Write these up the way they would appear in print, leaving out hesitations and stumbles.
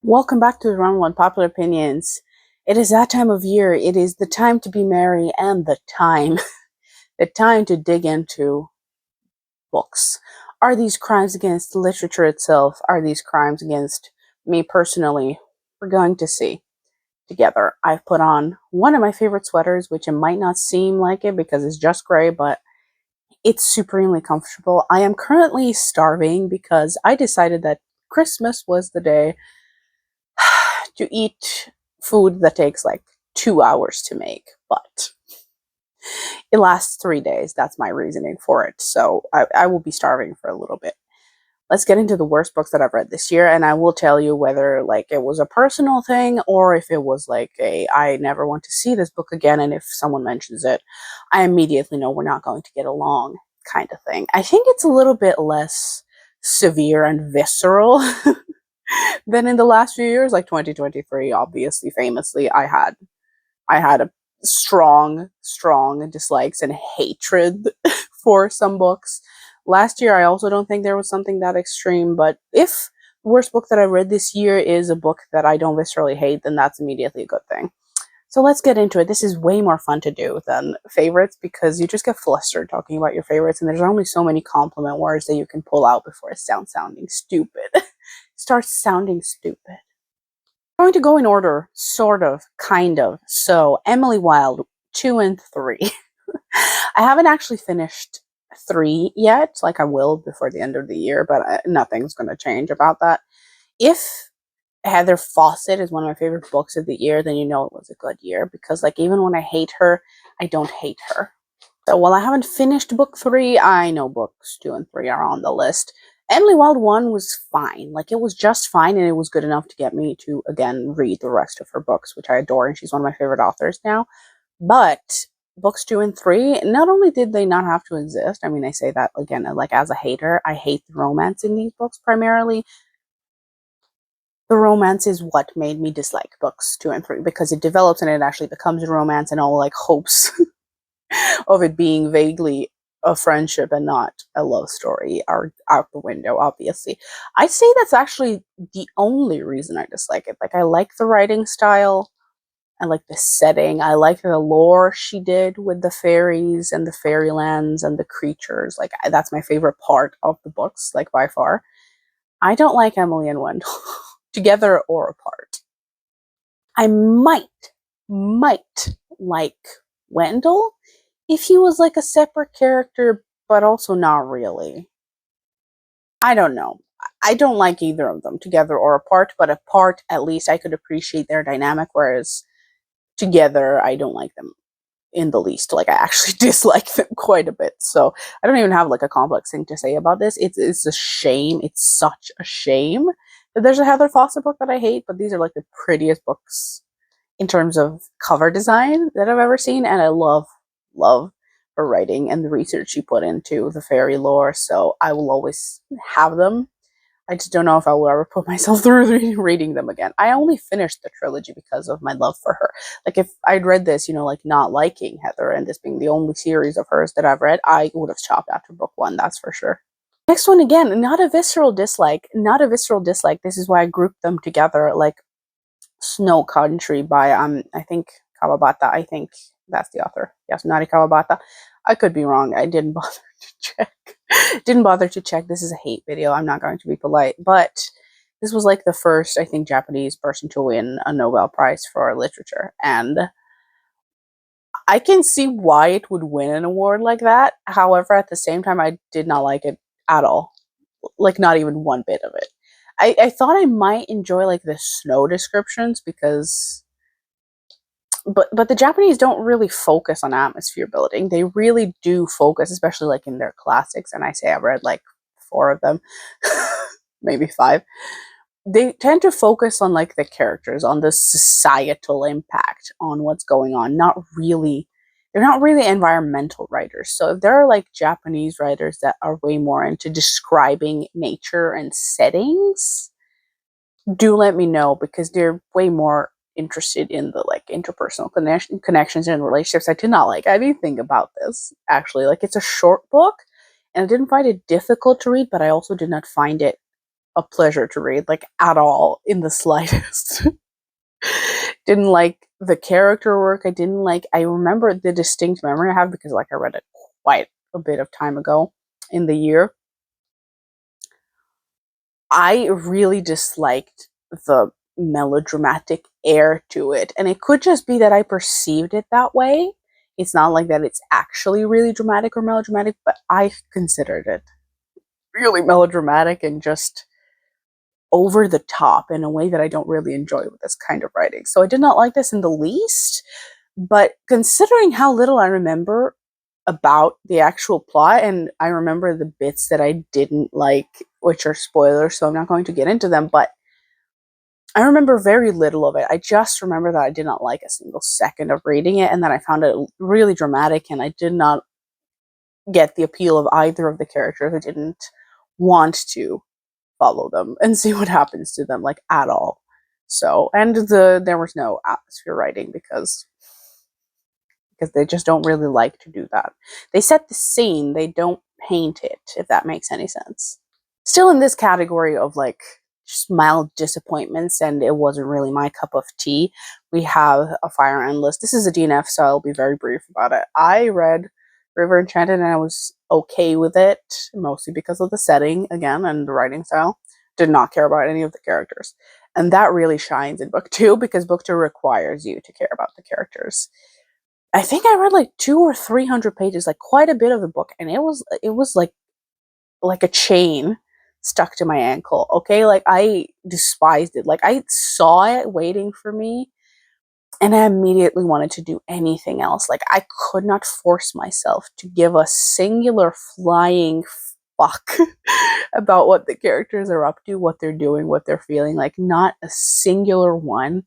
Welcome back to the Round One Popular Opinions. It is that time of year. It is the time to be merry and the time, the time to dig into books. Are these crimes against literature itself? Are these crimes against me personally? We're going to see together. I've put on one of my favorite sweaters, which it might not seem like it because it's just gray, but it's supremely comfortable. I am currently starving because I decided that Christmas was the day to eat food that takes like 2 hours to make, but it lasts 3 days. That's my reasoning for it. So I will be starving for a little bit. Let's get into the worst books that I've read this year, and I will tell you whether like it was a personal thing or if it was like a I never want to see this book again, and if someone mentions it, I immediately know we're not going to get along kind of thing. I think it's a little bit less severe and visceral than in the last few years, like 2023. Obviously, famously, I had a strong dislikes and hatred for some books. Last year, I also don't think there was something that extreme, but if the worst book that I read this year is a book that I don't viscerally hate, then that's immediately a good thing. So let's get into it. This is way more fun to do than favorites because you just get flustered talking about your favorites, and there's only so many compliment words that you can pull out before it starts sounding stupid. Starts sounding stupid. I'm going to go in order, sort of, kind of. So, Emily Wilde, 2 and 3. I haven't actually finished 3 yet. Like, I will before the end of the year, but nothing's going to change about that. If Heather Fawcett is one of my favorite books of the year, then you know it was a good year because, like, even when I hate her, I don't hate her. So while I haven't finished book 3, I know books 2 and 3 are on the list. Emily Wilde 1 was fine. Like, it was just fine, and it was good enough to get me to, again, read the rest of her books, which I adore, and she's one of my favorite authors now. But books 2 and 3, not only did they not have to exist, I mean, I say that, again, like, as a hater, I hate the romance in these books primarily. The romance is what made me dislike books 2 and 3, because it develops and it actually becomes a romance, and all, like, hopes of it being vaguely a friendship and not a love story are out the window, obviously. I'd say that's actually the only reason I dislike it. Like, I like the writing style, I like the setting, I like the lore she did with the fairies and the fairylands and the creatures. Like, that's my favorite part of the books, like, by far. I don't like Emily and Wendell, together or apart. I might like Wendell if he was like a separate character, but also not really. I don't know. I don't like either of them, together or apart, but apart, at least I could appreciate their dynamic, whereas together, I don't like them in the least. Like, I actually dislike them quite a bit. So I don't even have like a complex thing to say about this. It's a shame. It's such a shame that there's a Heather Fawcett book that I hate, but these are like the prettiest books in terms of cover design that I've ever seen, and I love her writing and the research she put into the fairy lore, so I will always have them. I just don't know if I will ever put myself through reading them again. I only finished the trilogy because of my love for her. Like, if I'd read this, like, not liking Heather and this being the only series of hers that I've read, I would have stopped after book 1, that's for sure. Next one, again, not a visceral dislike. Not a visceral dislike. This is why I grouped them together, like Snow Country by I think Kawabata. I think that's the author. Yes, Nari Kawabata. I could be wrong. I didn't bother to check. Didn't bother to check. This is a hate video. I'm not going to be polite, but this was like the first, I think, Japanese person to win a Nobel Prize for literature, and I can see why it would win an award like that. However, at the same time, I did not like it at all. Like, not even one bit of it. I thought I might enjoy like the snow descriptions because but the Japanese don't really focus on atmosphere building. They really do focus, especially like in their classics, and I say I've read like 4 of them, maybe 5. They tend to focus on like the characters, on the societal impact on what's going on, not really they're not really environmental writers. So if there are like Japanese writers that are way more into describing nature and settings, do let me know because they're way more interested in the like interpersonal connections and relationships. I did not like anything about this actually. Like, it's a short book and I didn't find it difficult to read, but I also did not find it a pleasure to read, like at all, in the slightest. Didn't like the character work. I remember the distinct memory I have because like I read it quite a bit of time ago in the year. I really disliked the melodramatic air to it. And it could just be that I perceived it that way. It's not like that it's actually really dramatic or melodramatic, but I considered it really melodramatic and just over the top in a way that I don't really enjoy with this kind of writing. So I did not like this in the least, but considering how little I remember about the actual plot, and I remember the bits that I didn't like, which are spoilers, so I'm not going to get into them, but I remember very little of it. I just remember that I did not like a single second of reading it, and that I found it really dramatic, and I did not get the appeal of either of the characters. I didn't want to follow them and see what happens to them, like, at all. So, and there was no atmosphere writing because they just don't really like to do that. They set the scene, they don't paint it, if that makes any sense. Still in this category of like just mild disappointments, and it wasn't really my cup of tea, we have A Fire Endless. This is a DNF, so I'll be very brief about it. I read River Enchanted and I was okay with it, mostly because of the setting, again, and the writing style. Did not care about any of the characters. And that really shines in book 2, because book 2 requires you to care about the characters. I think I read like 200 or 300 pages, like quite a bit of the book, and it was like a chain stuck to my ankle. Okay, like I despised it. Like I saw it waiting for me, and I immediately wanted to do anything else. Like I could not force myself to give a singular flying fuck about what the characters are up to, what they're doing, what they're feeling. Like not a singular one.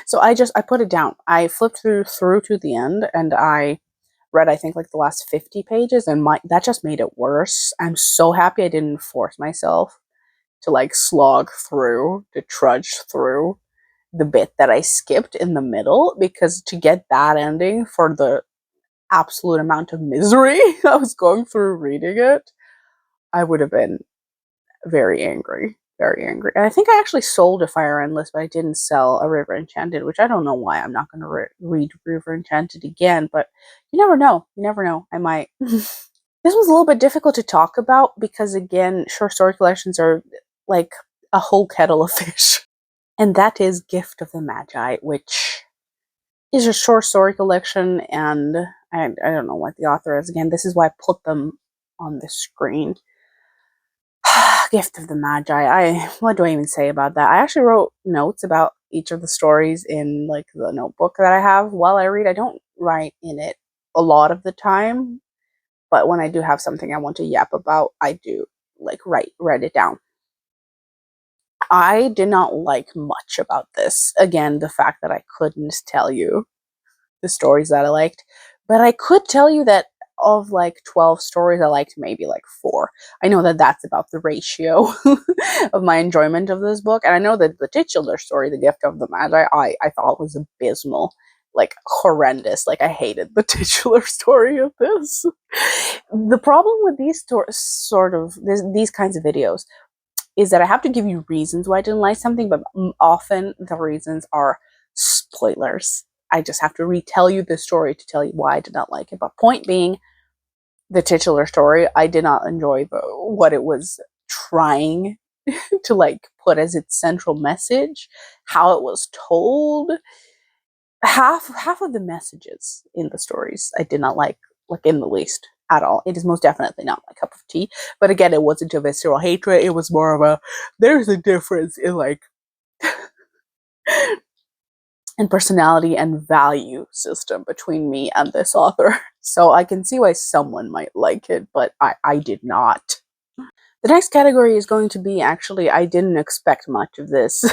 So I put it down. I flipped through to the end, and I read, I think, like the last 50 pages, and that just made it worse. I'm so happy I didn't force myself to like slog through, to trudge through the bit that I skipped in the middle, because to get that ending for the absolute amount of misery I was going through reading it, I would have been very angry. Very angry. And I think I actually sold A Fire Endless, but I didn't sell A River Enchanted, which I don't know why. I'm not going to read River Enchanted again, but you never know. You never know. I might. This was a little bit difficult to talk about because, again, short story collections are like a whole kettle of fish. And that is Gift of the Magi, which is a short story collection, and I don't know what the author is. Again, this is why I put them on the screen. Gift of the Magi. What do I even say about that? I actually wrote notes about each of the stories in like the notebook that I have while I read. I don't write in it a lot of the time, but when I do have something I want to yap about, I do like write it down. I did not like much about this. Again, the fact that I couldn't tell you the stories that I liked, but I could tell you that of like 12 stories, I liked maybe like 4. I know that that's about the ratio of my enjoyment of this book, and I know that the titular story, The Gift of the Magi, I thought was abysmal, like horrendous. Like I hated the titular story of this. The problem with these these kinds of videos is that I have to give you reasons why I didn't like something, but often the reasons are spoilers. I just have to retell you the story to tell you why I did not like it. But point being, the titular story, I did not enjoy what it was trying to like put as its central message, how it was told. Half of the messages in the stories I did not like in the least at all. It is most definitely not my cup of tea. But again, it wasn't a visceral hatred. It was more of a, there's a difference in like and personality and value system between me and this author. So I can see why someone might like it, but I did not. The next category is going to be, actually, I didn't expect much of this,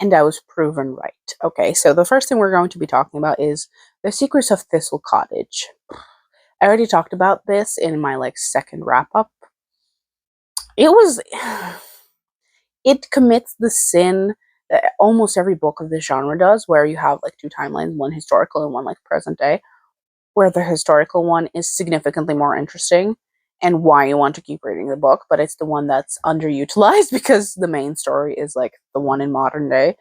and I was proven right. Okay, so the first thing we're going to be talking about is The Secrets of Thistle Cottage. I already talked about this in my like second wrap-up. It commits the sin that almost every book of this genre does, where you have like 2 timelines, one historical and one like present day, where the historical one is significantly more interesting and why you want to keep reading the book, but it's the one that's underutilized because the main story is like the one in modern day.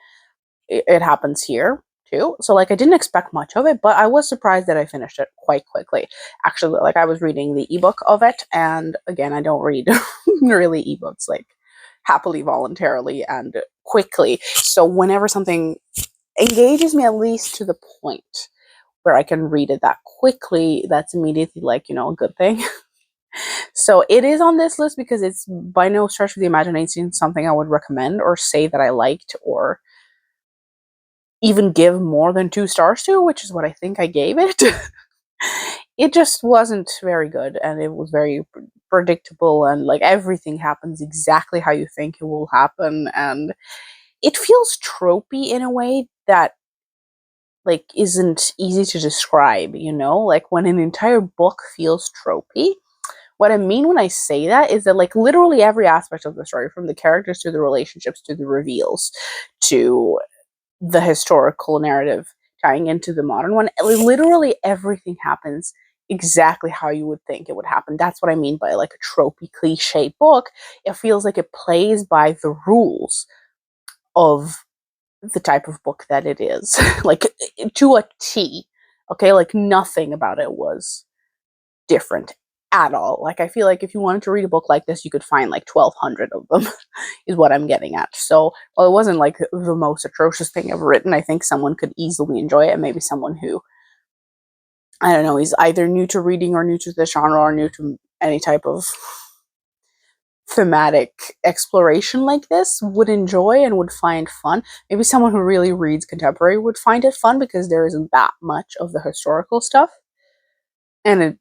It happens here too. So like I didn't expect much of it, but I was surprised that I finished it quite quickly. Actually, like I was reading the ebook of it, and again, I don't read really ebooks like happily, voluntarily, and quickly. So whenever something engages me at least to the point where I can read it that quickly, that's immediately like, you know, a good thing. So it is on this list because it's by no stretch of the imagination something I would recommend or say that I liked or even give more than 2 stars to, which is what I think I gave it. It just wasn't very good, and it was very predictable, and like everything happens exactly how you think it will happen, and it feels tropey in a way that like isn't easy to describe, you know? Like when an entire book feels tropey. What I mean when I say that is that like literally every aspect of the story, from the characters to the relationships to the reveals to the historical narrative tying into the modern one, literally everything happens exactly how you would think it would happen. That's what I mean by like a tropey cliche book. It feels like it plays by the rules of the type of book that it is. Like to a T. Okay, like nothing about it was different at all. Like I feel like if you wanted to read a book like this, you could find like 1,200 of them, is what I'm getting at. So while it wasn't like the most atrocious thing ever written, I think someone could easily enjoy it, and maybe someone who, I don't know, is either new to reading or new to the genre or new to any type of thematic exploration like this would enjoy and would find fun. Maybe someone who really reads contemporary would find it fun because there isn't that much of the historical stuff. And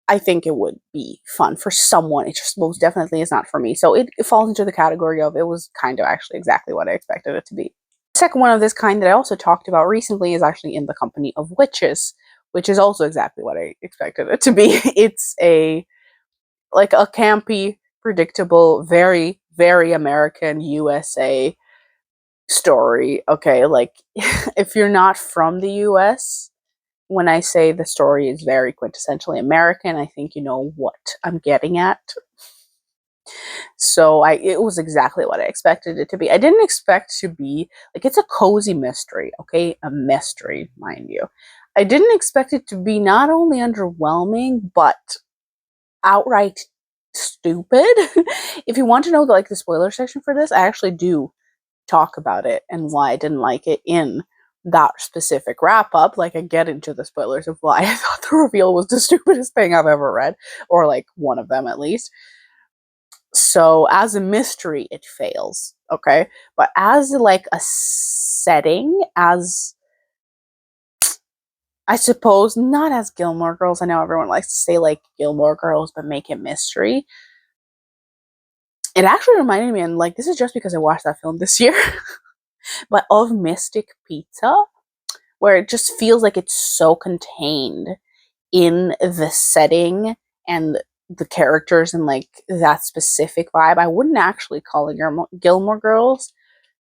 I think it would be fun for someone. It just most definitely is not for me. So it falls into the category of it was kind of actually exactly what I expected it to be. The second one of this kind that I also talked about recently is actually In the Company of Witches, which is also exactly what I expected it to be. It's a like a campy, predictable, very, very American USA story. Okay, like if you're not from the US, when I say the story is very quintessentially American, I think you know what I'm getting at. So it was exactly what I expected it to be. I didn't expect to be like it's a cozy mystery, okay? A mystery, mind you. I didn't expect it to be not only underwhelming, but outright stupid. If you want to know like the spoiler section for this, I actually do talk about it and why I didn't like it in that specific wrap up. Like I get into the spoilers of why I thought the reveal was the stupidest thing I've ever read, or like one of them at least. So as a mystery, it fails. Okay. But as like a setting, as I suppose not as Gilmore Girls. I know everyone likes to say like Gilmore Girls, but make it mystery. It actually reminded me, and like this is just because I watched that film this year, but of Mystic Pizza, where it just feels like it's so contained in the setting and the characters and like that specific vibe. I wouldn't actually call it Gilmore Girls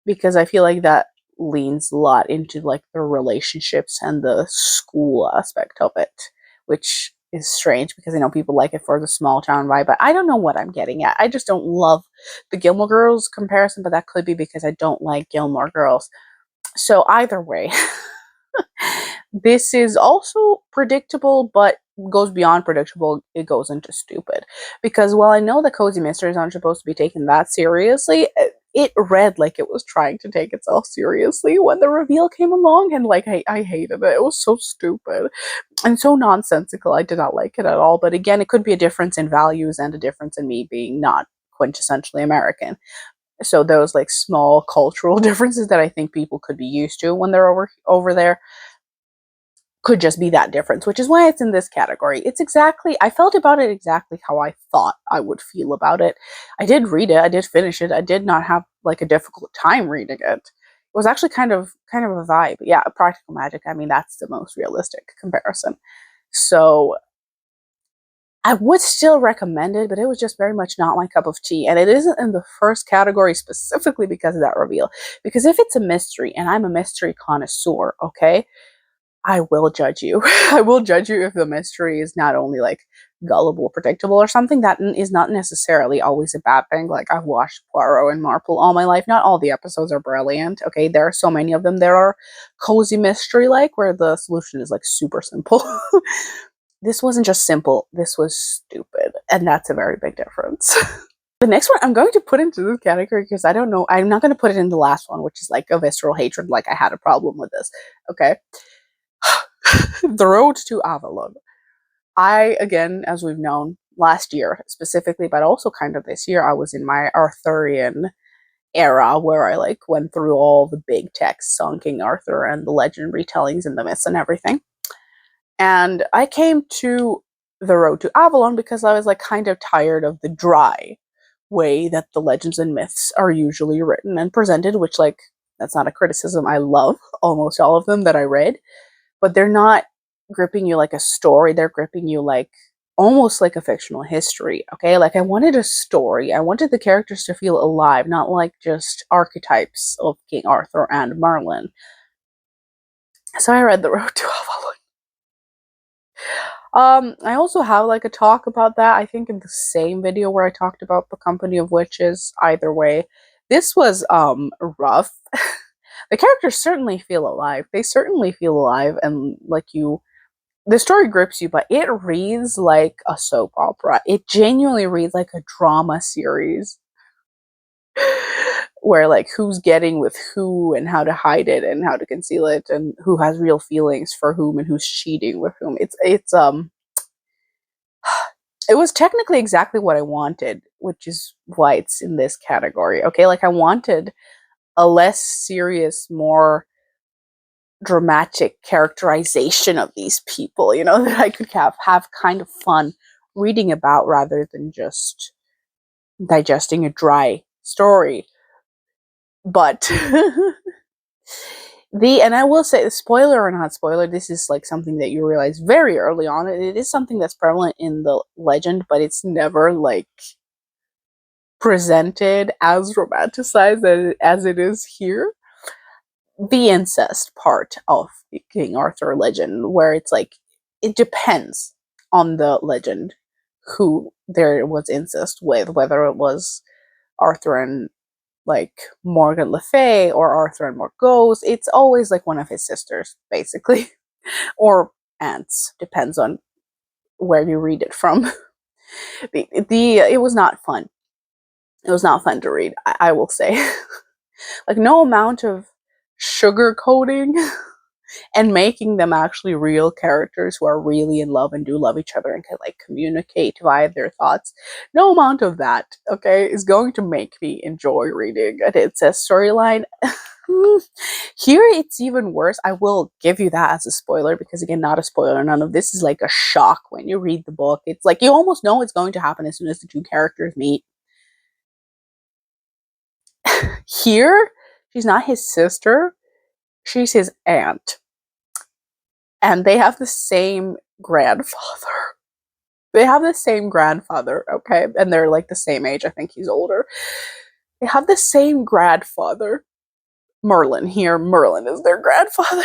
because I feel like that leans a lot into like the relationships and the school aspect of it, which is strange because I know people like it for the small town vibe, but I don't know what I'm getting at. I just don't love the Gilmore Girls comparison, but that could be because I don't like Gilmore Girls. So either way, this is also predictable, but goes beyond predictable. It goes into stupid. Because while I know the cozy mysteries aren't supposed to be taken that seriously, it read like it was trying to take itself seriously when the reveal came along, and like I hated it. It was so stupid and so nonsensical. I did not like it at all. But again, it could be a difference in values and a difference in me being not quintessentially American. So those like small cultural differences that I think people could be used to when they're over there could just be that difference, which is why it's in this category. It's exactly, I felt about it exactly how I thought I would feel about it. I did read it, I did finish it, I did not have like a difficult time reading it. It was actually kind of a vibe. Yeah, Practical Magic, I mean, that's the most realistic comparison. So I would still recommend it, but it was just very much not my cup of tea. And it isn't in the first category specifically because of that reveal. Because if it's a mystery, and I'm a mystery connoisseur, okay, I will judge you. I will judge you if the mystery is not only like gullible, predictable, or something that is not necessarily always a bad thing. Like I've watched Poirot and Marple all my life. Not all the episodes are brilliant. Okay, there are so many of them. There are cozy mystery like where the solution is like super simple. This wasn't just simple. This was stupid, and that's a very big difference. The next one I'm going to put into this category because I don't know. I'm not going to put it in the last one, which is like a visceral hatred. Like I had a problem with this. Okay. The Road to Avalon. Again, as we've known, last year specifically, but also kind of this year, I was in my Arthurian era where I like went through all the big texts on King Arthur and the legend retellings and the myths and everything. And I came to The Road to Avalon because I was like kind of tired of the dry way that the legends and myths are usually written and presented, which like that's not a criticism. I love almost all of them that I read, but they're not gripping you like a story. They're gripping you like almost like a fictional history. Okay, like I wanted a story. I wanted the characters to feel alive, not like just archetypes of King Arthur and Merlin. So I read The Road to Avalon. I also have like a talk about that, I think in the same video where I talked about The Company of Witches. Either way, this was rough. The characters certainly feel alive. They certainly feel alive and like the story grips you, but it reads like a soap opera. It genuinely reads like a drama series where like who's getting with who and how to hide it and how to conceal it and who has real feelings for whom and who's cheating with whom. It was technically exactly what I wanted, which is why it's in this category. Okay, like I wanted a less serious, more dramatic characterization of these people, you know, that I could have kind of fun reading about rather than just digesting a dry story. But and I will say, spoiler or not spoiler, this is like something that you realize very early on. It is something that's prevalent in the legend, but it's never like presented as romanticized as it is here. The incest part of the King Arthur legend, where it's like it depends on the legend who there was incest with, whether it was Arthur and like Morgan Le Fay or Arthur and Morgause. It's always like one of his sisters, basically, or aunts. Depends on where you read it from. It was not fun. It was not fun to read. I will say, like no amount of sugarcoating and making them actually real characters who are really in love and do love each other and can like communicate via their thoughts. No amount of that, okay, is going to make me enjoy reading an incest storyline. Here it's even worse. I will give you that as a spoiler because again, not a spoiler. None of this is like a shock when you read the book. It's like you almost know it's going to happen as soon as the two characters meet. Here, she's not his sister. She's his aunt. And they have the same grandfather. They have the same grandfather, okay? And they're like the same age. I think he's older. They have the same grandfather. Merlin here. Merlin is their grandfather.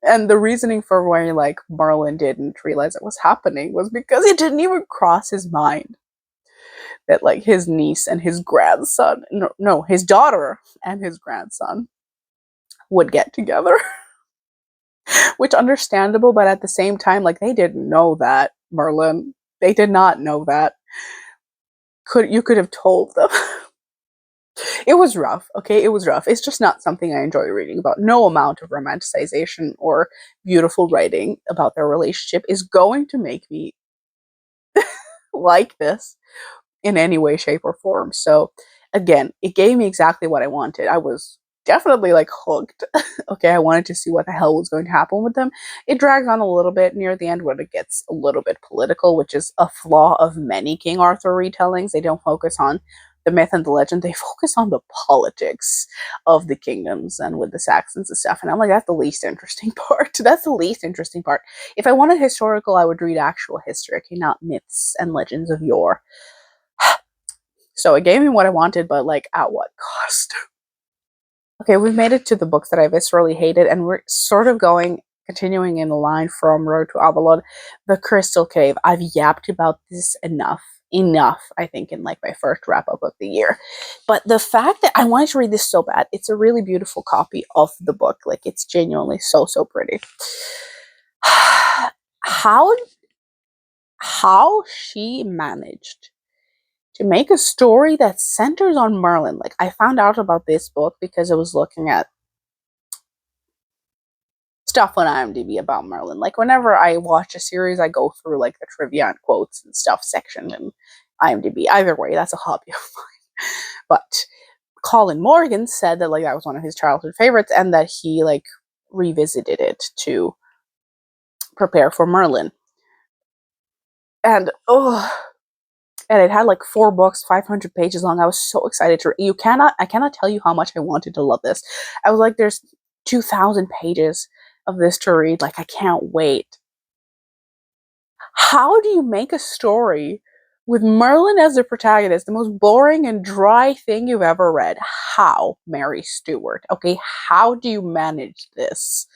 And the reasoning for why like Merlin didn't realize it was happening was because it didn't even cross his mind that like his niece and his grandson, no, his daughter and his grandson would get together. Which understandable, but at the same time, like they didn't know that, Merlin. They did not know that. You could have told them. It was rough, okay? It was rough. It's just not something I enjoy reading about. No amount of romanticization or beautiful writing about their relationship is going to make me like this in any way, shape, or form. So again, it gave me exactly what I wanted. I was definitely like hooked. Okay, I wanted to see what the hell was going to happen with them. It drags on a little bit near the end when it gets a little bit political, which is a flaw of many King Arthur retellings. They don't focus on the myth and the legend. They focus on the politics of the kingdoms and with the Saxons and stuff. And I'm like, that's the least interesting part. That's the least interesting part. If I wanted historical, I would read actual history, okay, not myths and legends of yore. So it gave me what I wanted, but like at what cost? Okay, we've made it to the books that I viscerally hated, and we're sort of going continuing in the line from Road to Avalon, The Crystal Cave. I've yapped about this enough, I think, in like my first wrap up of the year. But the fact that I wanted to read this so bad, it's a really beautiful copy of the book. Like, it's genuinely so, so pretty. How she managed to make a story that centers on Merlin. Like, I found out about this book because I was looking at stuff on IMDb about Merlin. Like, whenever I watch a series, I go through like the trivia and quotes and stuff section in IMDb. Either way, that's a hobby of mine. But Colin Morgan said that like that was one of his childhood favorites, and that he like revisited it to prepare for Merlin. And and it had like 4 books, 500 pages long. I was so excited to read. I cannot tell you how much I wanted to love this. I was like, there's 2,000 pages of this to read. Like, I can't wait. How do you make a story with Merlin as the protagonist, the most boring and dry thing you've ever read? How, Mary Stewart? Okay, how do you manage this?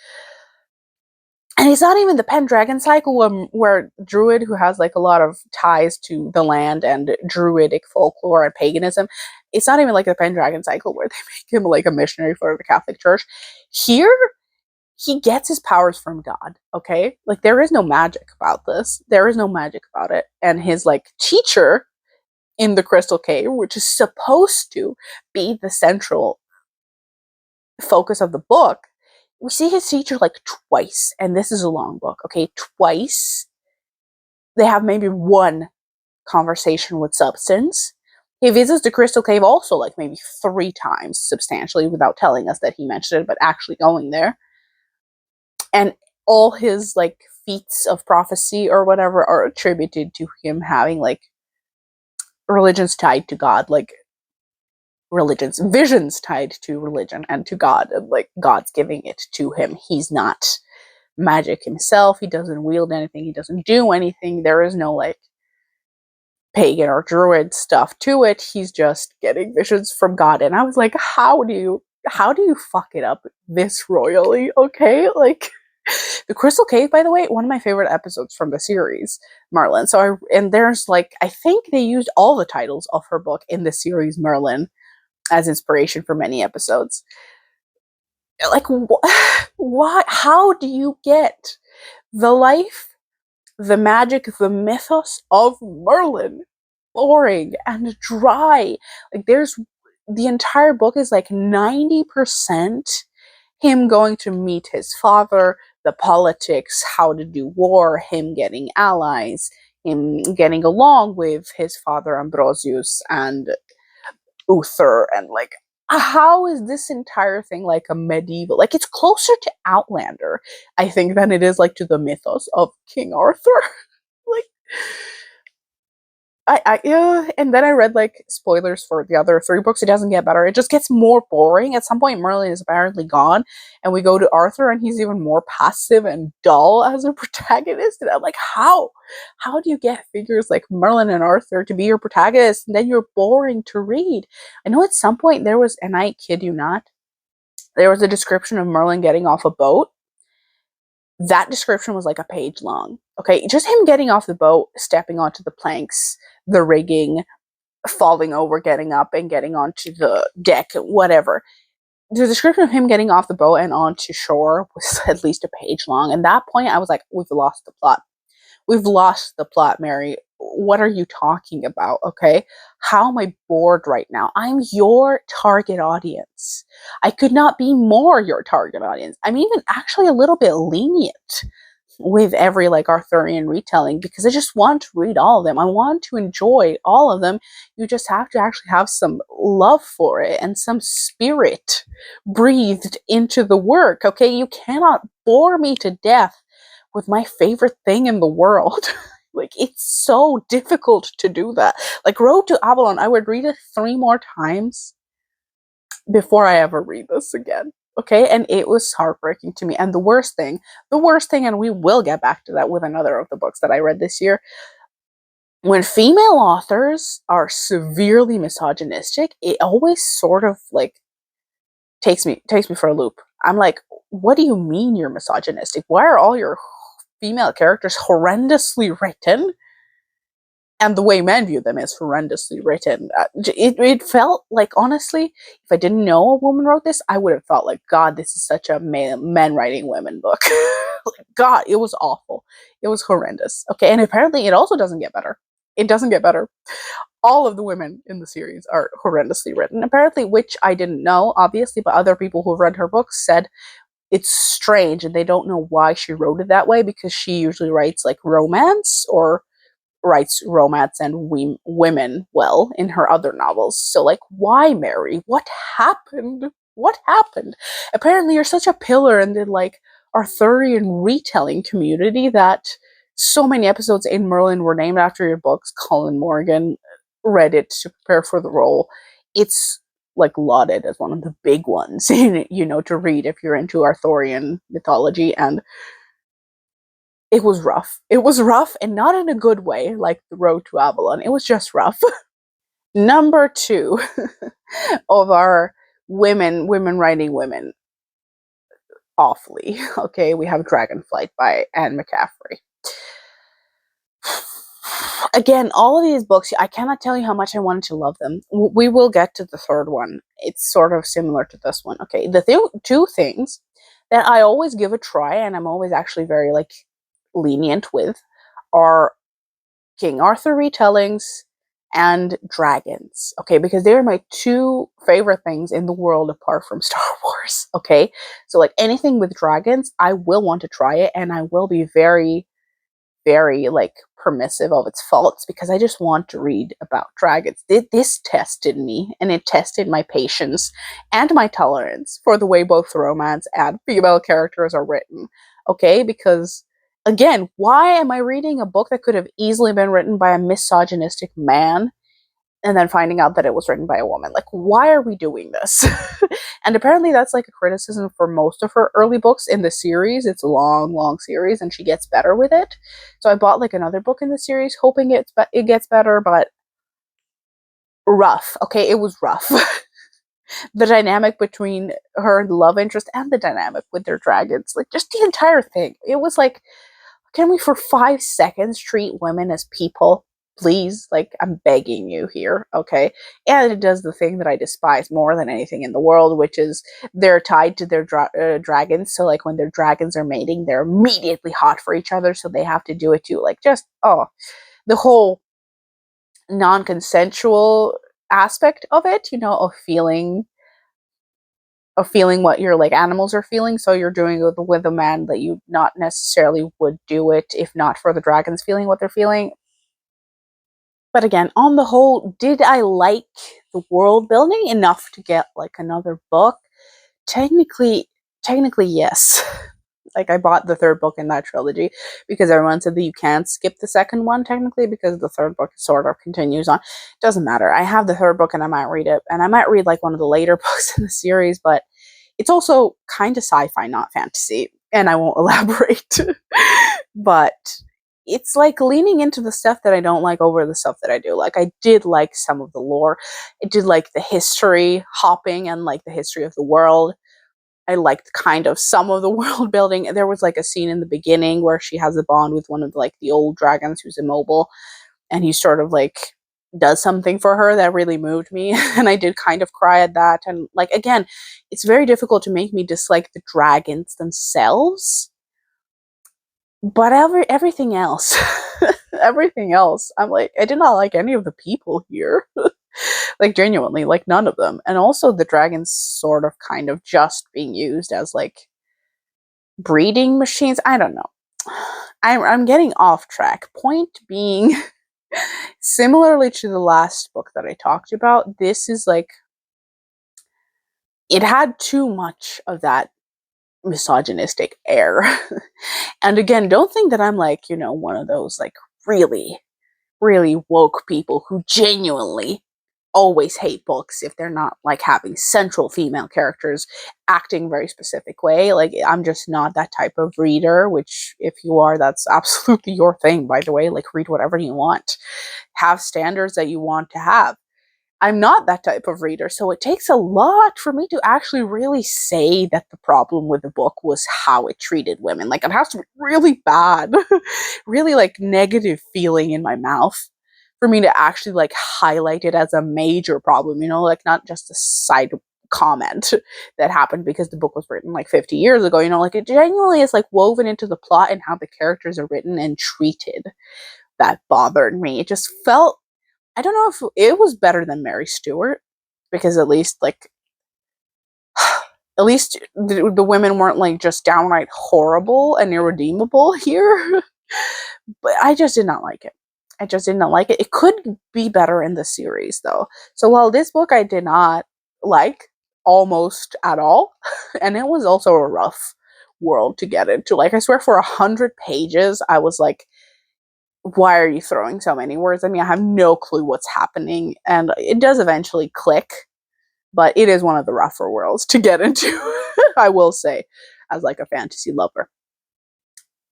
And it's not even the Pendragon cycle where Druid, who has like a lot of ties to the land and Druidic folklore and paganism, it's not even like the Pendragon cycle where they make him like a missionary for the Catholic Church. Here, he gets his powers from God, okay? Like, there is no magic about this. There is no magic about it. And his like teacher in the Crystal Cave, which is supposed to be the central focus of the book, we see his teacher like twice, and this is a long book, okay? Twice. They have maybe one conversation with substance. He visits the Crystal Cave also like maybe 3 times substantially without telling us that he mentioned it, but actually going there. And all his like feats of prophecy or whatever are attributed to him having like religions tied to God, like visions tied to religion and to God, and like God's giving it to him. He's not magic himself. He doesn't wield anything. He doesn't do anything. There is no like pagan or druid stuff to it. He's just getting visions from God. And I was like, how do you fuck it up this royally? Okay, like the Crystal Cave, by the way, one of my favorite episodes from the series, Merlin. And there's like, I think they used all the titles of her book in the series Merlin as inspiration for many episodes. Like, why? How do you get the life, the magic, the mythos of Merlin boring and dry? Like, the entire book is like 90% him going to meet his father, the politics, how to do war, him getting allies, him getting along with his father Ambrosius and Uther, and like, how is this entire thing like a medieval, like, it's closer to Outlander, I think, than it is like to the mythos of King Arthur. Like, and then I read like spoilers for the other 3 books. It doesn't get better. It just gets more boring. At some point, Merlin is apparently gone, and we go to Arthur, and he's even more passive and dull as a protagonist. And I'm like, how do you get figures like Merlin and Arthur to be your protagonist, and then you're boring to read? I know at some point there was, and I kid you not, there was a description of Merlin getting off a boat. That description was like a page long. Okay, just him getting off the boat, stepping onto the planks, the rigging, falling over, getting up, and getting onto the deck, whatever. The description of him getting off the boat and onto shore was at least a page long. And at that point, I was like, we've lost the plot. We've lost the plot, Mary. What are you talking about? Okay. How am I bored right now? I'm your target audience. I could not be more your target audience. I'm even actually a little bit lenient with every like Arthurian retelling, because I just want to read all of them. I want to enjoy all of them. You just have to actually have some love for it and some spirit breathed into the work. Okay. You cannot bore me to death with my favorite thing in the world. Like, it's so difficult to do that. Like, Road to Avalon, I would read it 3 more times before I ever read this again. Okay, and it was heartbreaking to me. And the worst thing, and we will get back to that with another of the books that I read this year, when female authors are severely misogynistic, it always sort of like takes me for a loop. I'm like, what do you mean you're misogynistic? Why are all your female characters horrendously written? And the way men view them is horrendously written. It felt like, honestly, if I didn't know a woman wrote this, I would have felt like, God, this is such a men writing women book. Like, God, it was awful. It was horrendous. Okay, and apparently it also doesn't get better. It doesn't get better. All of the women in the series are horrendously written, apparently, which I didn't know, obviously, but other people who read her books said it's strange and they don't know why she wrote it that way, because she usually writes like romance, or writes romance and women well in her other novels. So, like, why, Mary? What happened? What happened? Apparently, you're such a pillar in the, like, Arthurian retelling community that so many episodes in Merlin were named after your books. Colin Morgan read it to prepare for the role. It's like lauded as one of the big ones, to read if you're into Arthurian mythology. And it was rough. It was rough, and not in a good way, like the road to Avalon. It was just rough. Number 2 of our women writing women awfully. Okay, we have Dragonflight by Anne McCaffrey. Again, all of these books, I cannot tell you how much I wanted to love them. We will get to the third one. It's sort of similar to this one. Okay, the two things that I always give a try, and I'm always actually very, like, lenient with, are King Arthur retellings and dragons. Okay, because they are my two favorite things in the world apart from Star Wars. Okay, so, like, anything with dragons, I will want to try it, and I will be very, very, like, permissive of its faults, because I just want to read about dragons. This tested me, and it tested my patience and my tolerance for the way both romance and female characters are written. Okay, because, again, why am I reading a book that could have easily been written by a misogynistic man and then finding out that it was written by a woman? Like, why are we doing this? And apparently that's, like, a criticism for most of her early books in the series. It's a long series, and she gets better with it. So I bought, like, another book in the series, hoping it gets better, but rough. Okay, it was rough. The dynamic between her and the love interest, and the dynamic with their dragons, like, just the entire thing. It was like, can we for 5 seconds treat women as people? Please, like, I'm begging you here, okay? And it does the thing that I despise more than anything in the world, which is they're tied to their dragons. So, like, when their dragons are mating, they're immediately hot for each other, so they have to do it too. Like, just, the whole non-consensual aspect of it, of feeling what your, like, animals are feeling. So you're doing it with a man that you not necessarily would do it if not for the dragons feeling what they're feeling. But again, on the whole, did I like the world building enough to get, like, another book? Technically, yes. Like, I bought the third book in that trilogy because everyone said that you can't skip the second one, technically, because the third book sort of continues on. Doesn't matter. I have the third book, and I might read it, and I might read, like, one of the later books in the series, but it's also kind of sci-fi, not fantasy, and I won't elaborate. But it's, like, leaning into the stuff that I don't like over the stuff that I do. Like, I did like some of the lore. I did like the history hopping and, like, the history of the world. I liked kind of some of the world building. There was, like, a scene in the beginning where she has a bond with one of, like, the old dragons who's immobile, and he sort of, like, does something for her that really moved me. And I did kind of cry at that. And, like, again, it's very difficult to make me dislike the dragons themselves, but everything else, everything else, I'm like, I did not like any of the people here. Like, genuinely, like, none of them. And also the dragons sort of kind of just being used as, like, breeding machines. I don't know. I'm getting off track. Point being, similarly to the last book that I talked about, this is, like, it had too much of that misogynistic air. And again, don't think that I'm, like, one of those, like, really, really woke people who genuinely always hate books if they're not, like, having central female characters acting a very specific way. Like, I'm just not that type of reader, which, if you are, that's absolutely your thing, by the way. Like, read whatever you want. Have standards that you want to have. I'm not that type of reader, so it takes a lot for me to actually really say that the problem with the book was how it treated women. Like, it has to be really bad, really like negative feeling in my mouth for me to actually like highlight it as a major problem, you know, like not just a side comment that happened because the book was written like 50 years ago, you know, like it genuinely is like woven into the plot and how the characters are written and treated that bothered me. It just felt, I don't know if it was better than Mary Stuart because at least like at least the women weren't like just downright horrible and irredeemable here. But I just did not like it. I just did not like it. It could be better in the series though. So while this book I did not like almost at all, and it was also a rough world to get into. Like I swear for 100 pages, I was like, why are you throwing so many words? I mean, I have no clue what's happening, and it does eventually click, but it is one of the rougher worlds to get into, I will say, as like a fantasy lover.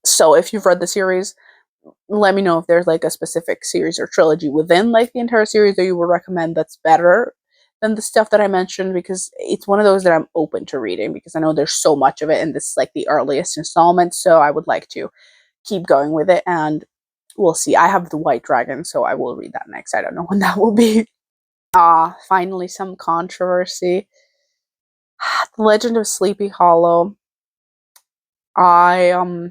So if you've read the series, let me know if there's like a specific series or trilogy within like the entire series that you would recommend that's better than the stuff that I mentioned, because it's one of those that I'm open to reading because I know there's so much of it and this is like the earliest installment, so I would like to keep going with it, and we'll see. I have the White Dragon, so I will read that next. I don't know when that will be. Finally some controversy. The Legend of Sleepy Hollow. I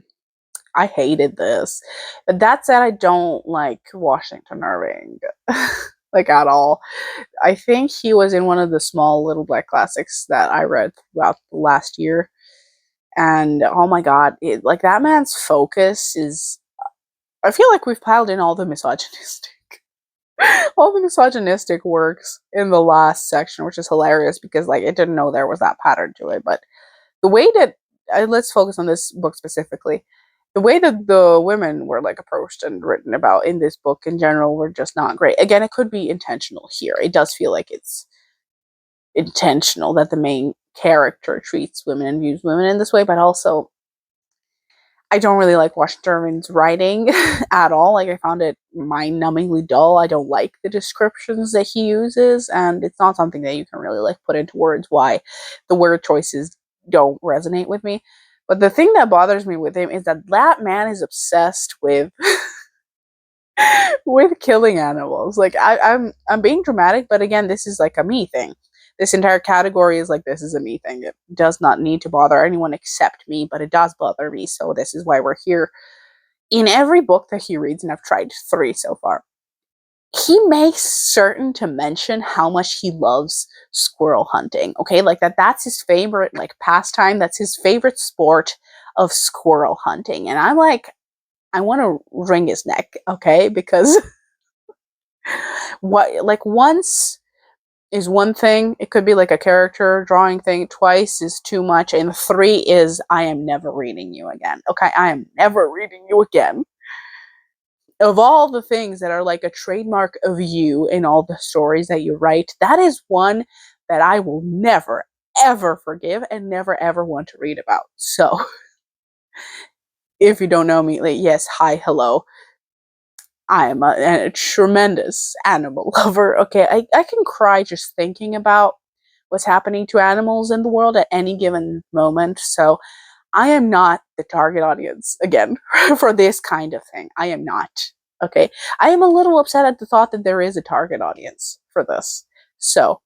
hated this. But that said, I don't like Washington Irving. Like at all. I think he was in one of the small little black classics that I read throughout the last year. And oh my god, like that man's focus is, I feel like we've piled in all the misogynistic all the misogynistic works in the last section, which is hilarious because like it didn't know there was that pattern to it. But the way that let's focus on this book specifically. The way that the women were like approached and written about in this book in general were just not great. Again, it could be intentional here. It does feel like it's intentional that the main character treats women and views women in this way, but also I don't really like Washington Irving's writing at all. Like I found it mind-numbingly dull. I don't like the descriptions that he uses, and it's not something that you can really like put into words why the word choices don't resonate with me. But the thing that bothers me with him is that that man is obsessed with with killing animals. Like I'm being dramatic, but again, this is like a me thing. This entire category is like, this is a me thing. It does not need to bother anyone except me, but it does bother me. So this is why we're here. In every book that he reads, and I've tried 3 so far, he makes certain to mention how much he loves squirrel hunting. Okay, like that's his favorite like pastime. That's his favorite sport of squirrel hunting. And I'm like, I want to wring his neck, okay? Because what like once is one thing. It could be like a character drawing thing. Twice is too much. And 3 is, I am never reading you again. Okay, I am never reading you again. Of all the things that are like a trademark of you in all the stories that you write, that is one that I will never, ever forgive and never, ever want to read about. So, if you don't know me, like, yes, hi, hello. I am a tremendous animal lover. Okay, I can cry just thinking about what's happening to animals in the world at any given moment. So I am not the target audience, again, for this kind of thing. I am not. Okay. I am a little upset at the thought that there is a target audience for this. So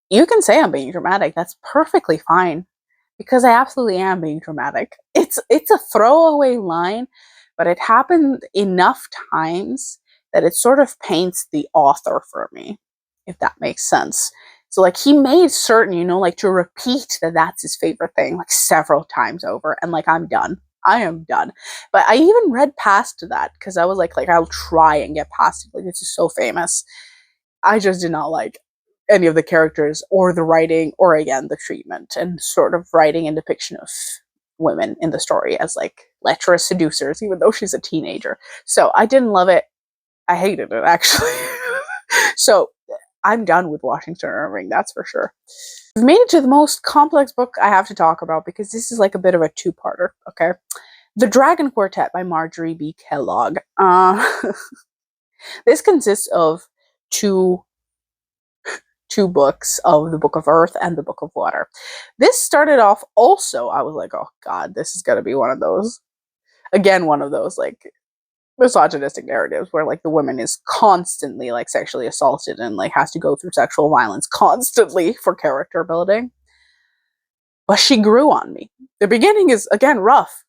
you can say I'm being dramatic. That's perfectly fine. Because I absolutely am being dramatic. It's a throwaway line, but it happened enough times that it sort of paints the author for me, if that makes sense. So like he made certain, you know, like to repeat that that's his favorite thing like several times over, and like I'm done. I am done. But I even read past that because I was like I'll try and get past it. Like this is so famous. I just did not like any of the characters or the writing or again the treatment and sort of writing and depiction of women in the story as like lecherous seducers, even though she's a teenager. So I didn't love it. I hated it actually. So I'm done with Washington Irving, that's for sure. We've made it to the most complex book I have to talk about because this is like a bit of a two-parter, okay? The Dragon Quartet by Marjorie B. Kellogg. This consists of two books of the Book of Earth and the Book of Water. This started off also, I was like, oh god, this is gonna be one of those, again, one of those like misogynistic narratives where like the woman is constantly like sexually assaulted and like has to go through sexual violence constantly for character building. But she grew on me. The beginning is again rough.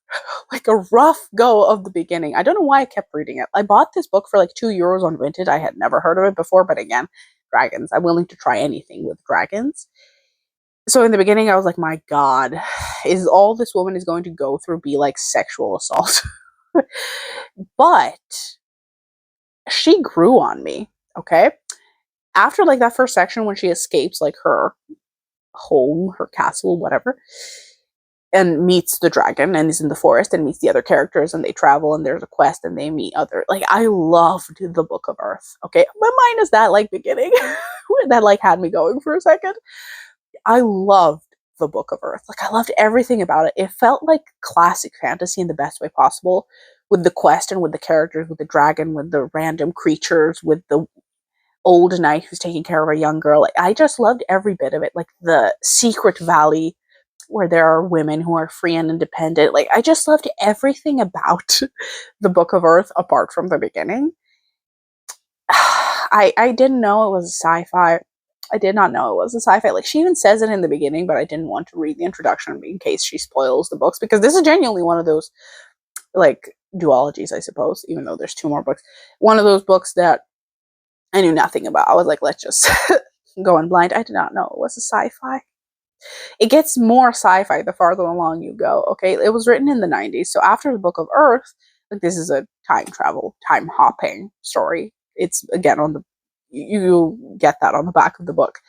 Like a rough go of the beginning. I don't know why I kept reading it. I bought this book for like €2 on Vinted. I had never heard of it before, but again, dragons. I'm willing to try anything with dragons. So in the beginning I was like, my god, is all this woman is going to go through be like sexual assault? But she grew on me, okay? After like that first section when she escapes like her home, her castle, whatever, and meets the dragon and is in the forest and meets the other characters and they travel and there's a quest and they meet other, like, I loved the Book of Earth, okay? But minus that like beginning that like had me going for a second. I loved the Book of Earth. Like I loved everything about it. It felt like classic fantasy in the best way possible, with the quest and with the characters, with the dragon, with the random creatures, with the old knight who's taking care of a young girl. Like, I just loved every bit of it. Like the secret valley where there are women who are free and independent. Like I just loved everything about the Book of Earth apart from the beginning. I didn't know it was sci-fi. I did not know it was a sci-fi. Like she even says it in the beginning, but I didn't want to read the introduction in case she spoils the books, because this is genuinely one of those like duologies, I suppose, even though there's 2 more books. One of those books that I knew nothing about. I was like, let's just go in blind. I did not know it was a sci-fi. It gets more sci-fi the farther along you go, okay? It was written in the 90s, so after the Book of Earth, like this is a time travel, time hopping story. It's again on the, you get that on the back of the book.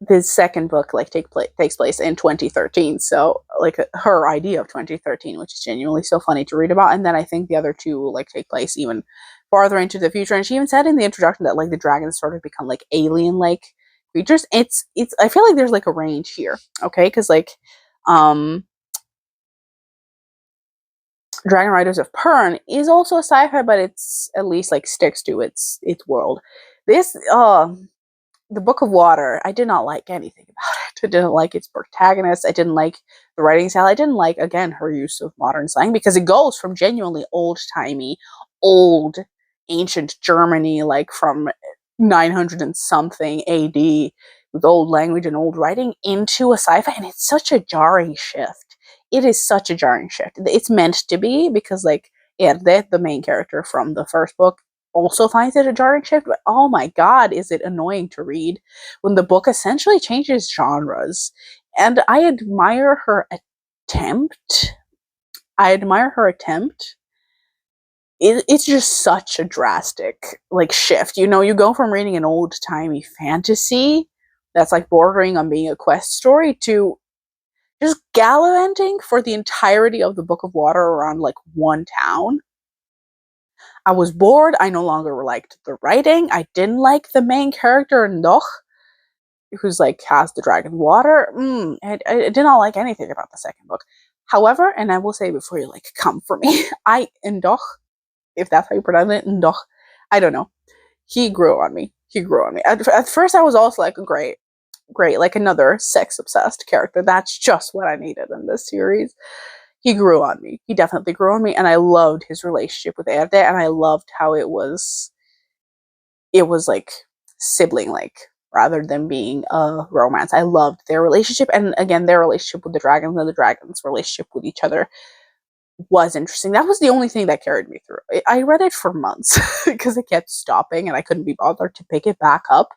The second book like takes place in 2013, so like her idea of 2013, which is genuinely so funny to read about. And then I think the other 2 like take place even farther into the future. And she even said in the introduction that like the dragons sort of become like alien like creatures. It's I feel like there's like a range here, okay? Because like Dragon Riders of Pern is also a sci-fi, but it's at least like sticks to its world. This the Book of Water, I did not like anything about it. I didn't like its protagonist. I didn't like the writing style. I didn't like, again, her use of modern slang, because it goes from genuinely old-timey, old, ancient Germany, like from 900 and something AD, with old language and old writing, into a sci-fi, and it's such a jarring shift. It is such a jarring shift. It's meant to be, because, like, yeah, the main character from the first book also finds it a jarring shift, but oh my god, is it annoying to read when the book essentially changes genres. And I admire her attempt. It's just such a drastic like shift. You know, you go from reading an old-timey fantasy that's like bordering on being a quest story to just gallivanting for the entirety of the Book of Water around like one town. I was bored. I no longer liked the writing. I didn't like the main character, Noch, who's like has the dragon water. I did not like anything about the second book. However, and I will say before you like come for me, Ndoch, if that's how you pronounce it, Ndoch, I don't know. He grew on me. At first, I was also like, great, like another sex obsessed character. That's just what I needed in this series. He grew on me. He definitely grew on me, and I loved his relationship with Erde, and I loved how it was like sibling like rather than being a romance. I loved their relationship, and again, their relationship with the dragons and the dragons' relationship with each other was interesting. That was the only thing that carried me through. I read it for months because it kept stopping, and I couldn't be bothered to pick it back up.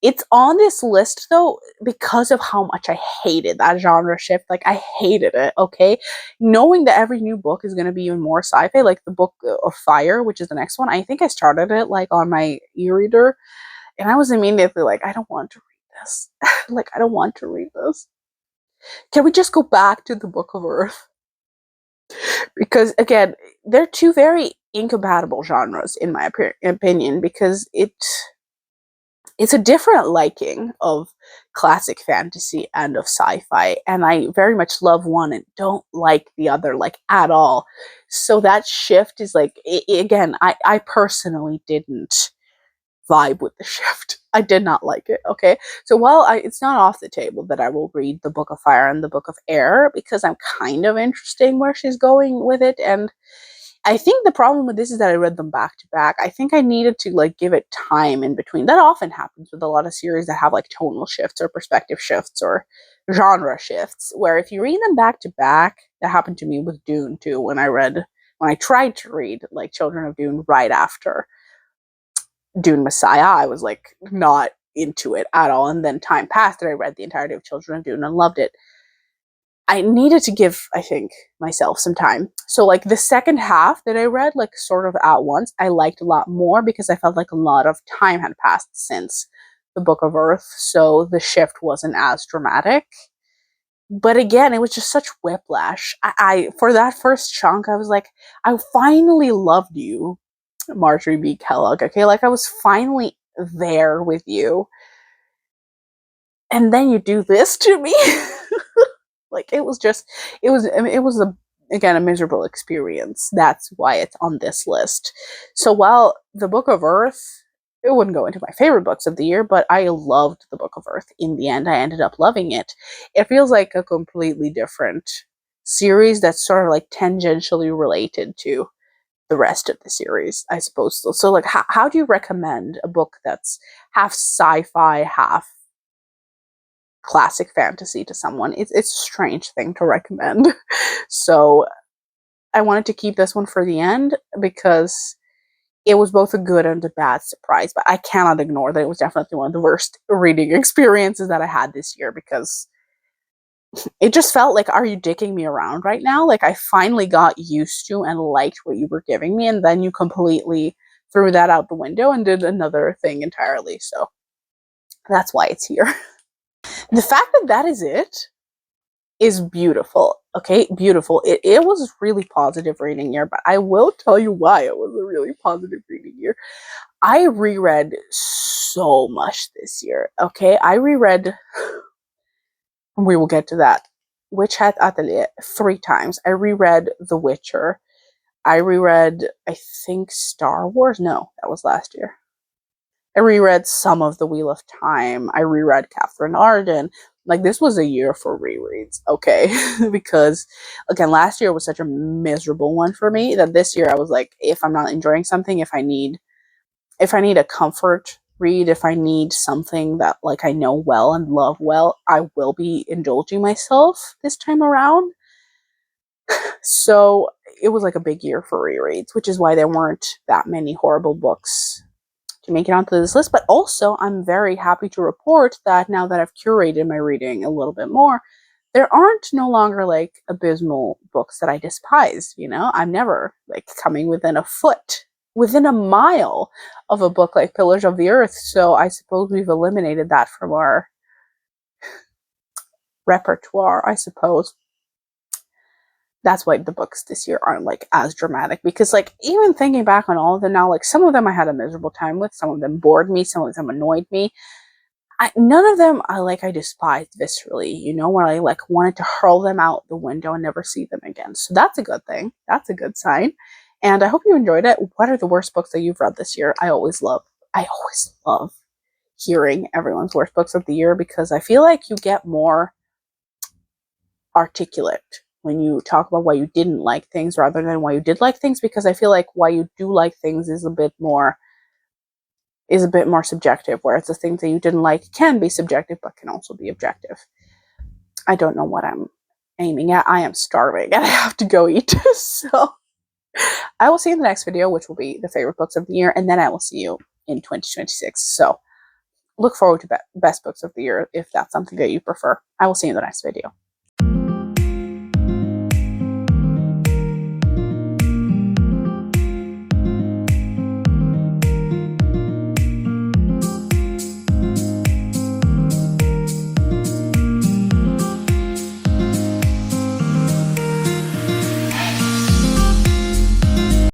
It's on this list though because of how much I hated that genre shift. Like I hated it, okay? Knowing that every new book is going to be even more sci-fi, like the Book of Fire, which is the next one. I think I started it like on my e-reader, and I was immediately like, I don't want to read this. Like I don't want to read this. Can we just go back to the Book of Earth? Because again, they're 2 very incompatible genres in my opinion, because it it's a different liking of classic fantasy and of sci-fi, and I very much love one and don't like the other like at all. So that shift is like, again, I personally didn't vibe with the shift. I did not like it. Okay, so while it's not off the table that I will read the Book of Fire and the Book of Air, because I'm kind of interested in where she's going with it. And I think the problem with this is that I read them back to back. I think I needed to like give it time in between. That often happens with a lot of series that have like tonal shifts or perspective shifts or genre shifts, where if you read them back to back, that happened to me with Dune too, when I tried to read like Children of Dune right after Dune Messiah. I was like not into it at all. And then time passed and I read the entirety of Children of Dune and loved it. I needed to give, I think, myself some time. So like the second half that I read, like sort of at once, I liked a lot more because I felt like a lot of time had passed since the Book of Earth. So the shift wasn't as dramatic. But again, it was just such whiplash. I for that first chunk, I was like, I finally loved you, Marjorie B. Kellogg. Okay, like I was finally there with you. And then you do this to me. Like it was just, it was again a miserable experience. That's why it's on this list. So while the Book of Earth, it wouldn't go into my favorite books of the year, but I loved the Book of Earth. In the end, I ended up loving it. It feels like a completely different series that's sort of like tangentially related to the rest of the series, I suppose. So like, how do you recommend a book that's half sci-fi, half classic fantasy to someone? It's a strange thing to recommend. So I wanted to keep this one for the end because it was both a good and a bad surprise, but I cannot ignore that it was definitely one of the worst reading experiences that I had this year, because it just felt like, are you dicking me around right now? Like I finally got used to and liked what you were giving me, and then you completely threw that out the window and did another thing entirely. So that's why it's here. The fact that that is it is beautiful. Okay, beautiful. It was really positive reading year, but I will tell you why it was a really positive reading year. I reread so much this year. Okay, I reread, we will get to that, Witch Hat Atelier 3 times. I reread The Witcher. I reread, I think, Star Wars. No, that was last year. I reread some of The Wheel of Time. I reread Catherine Arden. Like, this was a year for rereads, okay? Because, again, last year was such a miserable one for me that this year I was like, if I'm not enjoying something, if I need a comfort read, if I need something that, like, I know well and love well, I will be indulging myself this time around. So, it was like a big year for rereads, which is why there weren't that many horrible books to make it onto this list. But also, I'm very happy to report that now that I've curated my reading a little bit more, there aren't no longer like abysmal books that I despise. You know, I'm never like coming within a foot, within a mile of a book like Pillars of the Earth. So I suppose we've eliminated that from our repertoire, I suppose. That's why the books this year aren't like as dramatic, because like even thinking back on all of them now, like some of them I had a miserable time with, some of them bored me, some of them annoyed me. None of them I despised viscerally, you know, where I like wanted to hurl them out the window and never see them again. So that's a good thing. That's a good sign. And I hope you enjoyed it. What are the worst books that you've read this year? I always love hearing everyone's worst books of the year, because I feel like you get more articulate when you talk about why you didn't like things rather than why you did like things, because I feel like why you do like things is a bit more subjective, whereas the things that you didn't like can be subjective but can also be objective. I don't know what I'm aiming at. I am starving and I have to go eat. So I will see you in the next video, which will be the favorite books of the year, and then I will see you in 2026. So look forward to best books of the year if that's something that you prefer. I will see you in the next video.